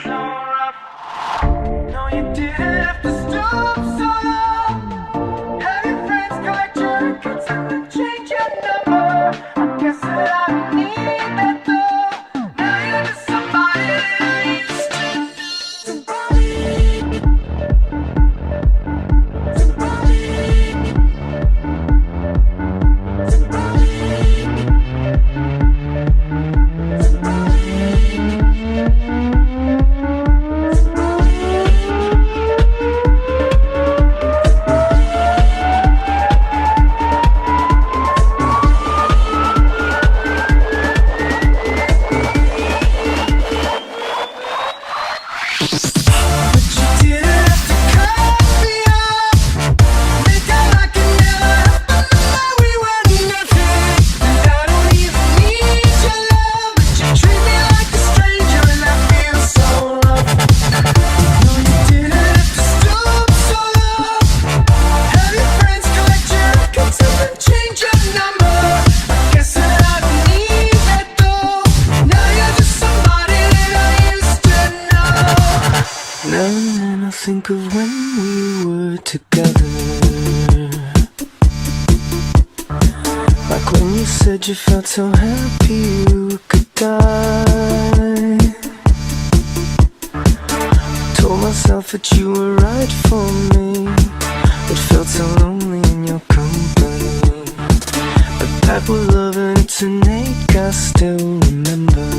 so rough. No, you didn't have to stop so long. Have your friends collect your records and then change your number. I guess that I don't need that though. Now you're just somebody that I used to. Somebody. And I think of when we were together, like when you said you felt so happy you could die. Told myself that you were right for me, but felt so lonely in your company. A type of love and it's innate, I still remember.